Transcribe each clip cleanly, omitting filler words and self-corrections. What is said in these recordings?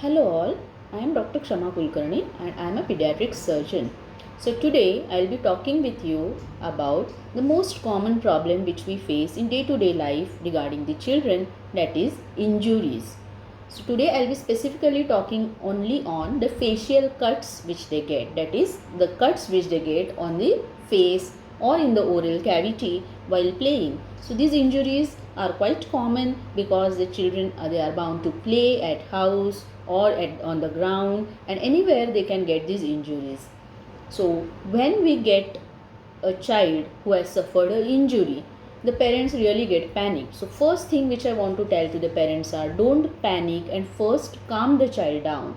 Hello all, I am Dr. Kshama Kulkarni and I am a pediatric surgeon. So today I will be talking with you about the most common problem which we face in day-to-day life regarding the children, that is injuries. So today I will be specifically talking only on the facial cuts which they get, that is the cuts which they get on the face or in the oral cavity while playing. So these injuries are quite common because the children they are bound to play at house or on the ground, and anywhere they can get these injuries. So when we get a child who has suffered an injury, the parents really get panicked. So first thing which I want to tell to the parents are, don't panic and first calm the child down.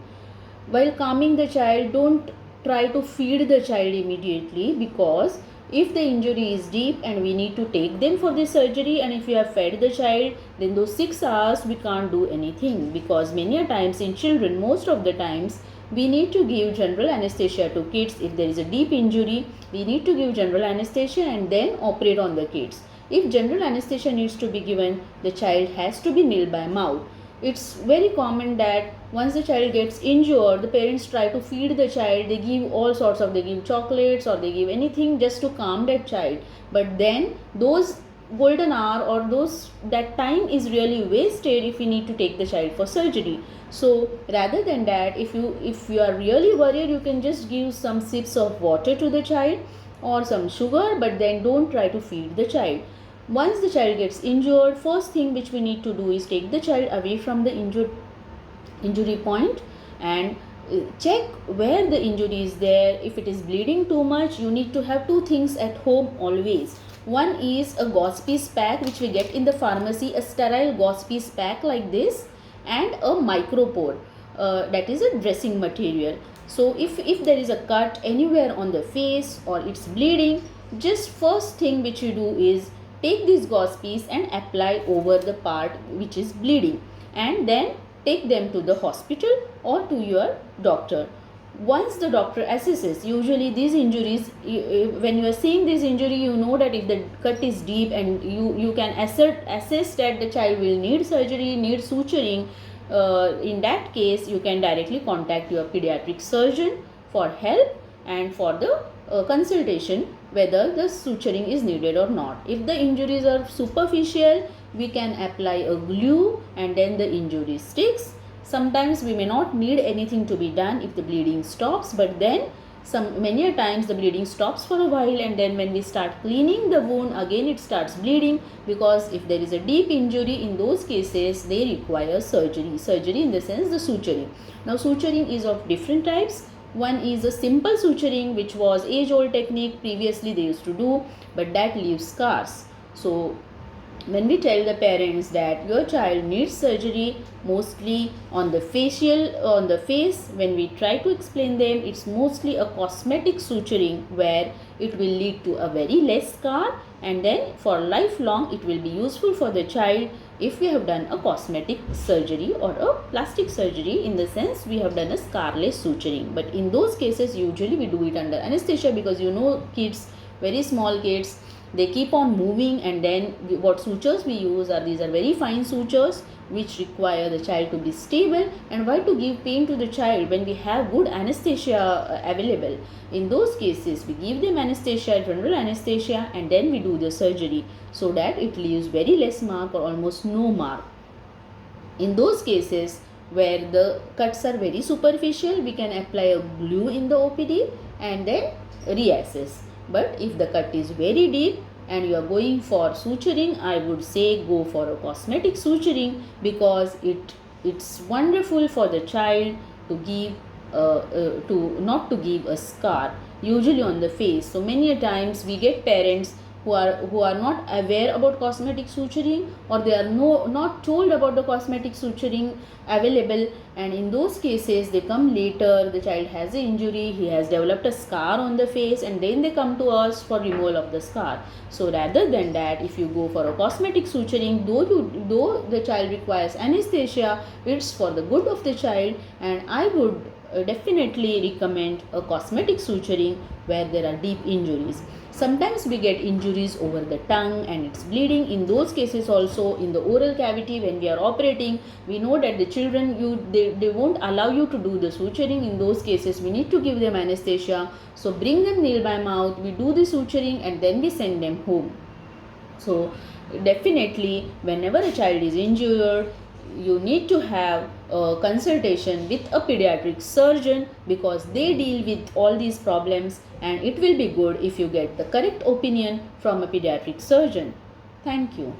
While calming the child, don't try to feed the child immediately, because if the injury is deep and we need to take them for the surgery, and if you have fed the child, then those 6 hours we can't do anything, because many a times in children, most of the times, we need to give general anesthesia to kids. If there is a deep injury, we need to give general anesthesia and then operate on the kids. If general anesthesia needs to be given, the child has to be nil by mouth. It's very common that once the child gets injured, the parents try to feed the child. They give all sorts of, they give chocolates or they give anything just to calm that child. But then those golden hour or that time is really wasted if we need to take the child for surgery. So rather than that, if you are really worried, you can just give some sips of water to the child or some sugar, but then don't try to feed the child. Once the child gets injured, first thing which we need to do is take the child away from the injury point and check where the injury is there. If it is bleeding too much, you need to have two things at home always. One is a gauze piece pack which we get in the pharmacy, a sterile gauze piece pack like this, and a micropore, that is a dressing material. So if there is a cut anywhere on the face or it's bleeding, just first thing which you do is take this gauze piece and apply over the part which is bleeding, and then take them to the hospital or to your doctor. Once the doctor assesses, usually these injuries, when you are seeing this injury, you know that if the cut is deep and you can assess that the child will need surgery, need suturing, in that case you can directly contact your pediatric surgeon for help and for the consultation whether the suturing is needed or not. If the injuries are superficial, we can apply a glue and then the injury sticks. Sometimes we may not need anything to be done if the bleeding stops, but then many a times the bleeding stops for a while, and then when we start cleaning the wound, again it starts bleeding, because if there is a deep injury, in those cases they require surgery in the sense the suturing. Now suturing is of different types. One is a simple suturing, which was age old technique previously they used to do, but that leaves scars. So when we tell the parents that your child needs surgery mostly on the face, when we try to explain them, it's mostly a cosmetic suturing where it will lead to a very less scar, and then for lifelong it will be useful for the child if we have done a cosmetic surgery or a plastic surgery, in the sense we have done a scarless suturing. But in those cases usually we do it under anesthesia, because kids, very small kids, they keep on moving, and then what sutures we use are, these are very fine sutures which require the child to be stable. And why to give pain to the child when we have good anesthesia available? In those cases we give them anesthesia, general anesthesia, and then we do the surgery, so that it leaves very less mark or almost no mark. In those cases where the cuts are very superficial, we can apply a glue in the OPD and then reassess. But if the cut is very deep and you are going for suturing, I would say go for a cosmetic suturing, because it's wonderful for the child to give not to give a scar, usually on the face. So many a times we get parents who are not aware about cosmetic suturing, or they are not told about the cosmetic suturing available, and in those cases they come later, the child has an injury, he has developed a scar on the face, and then they come to us for removal of the scar. So rather than that, if you go for a cosmetic suturing, though the child requires anesthesia, it's for the good of the child, and I would definitely recommend a cosmetic suturing where there are deep injuries. Sometimes we get injuries over the tongue and it's bleeding. In those cases also, in the oral cavity when we are operating, we know that the children they won't allow you to do the suturing. In those cases we need to give them anesthesia. So bring them nail by mouth, we do the suturing and then we send them home. So definitely whenever a child is injured, you need to have a consultation with a pediatric surgeon because they deal with all these problems, and it will be good if you get the correct opinion from a pediatric surgeon. Thank you.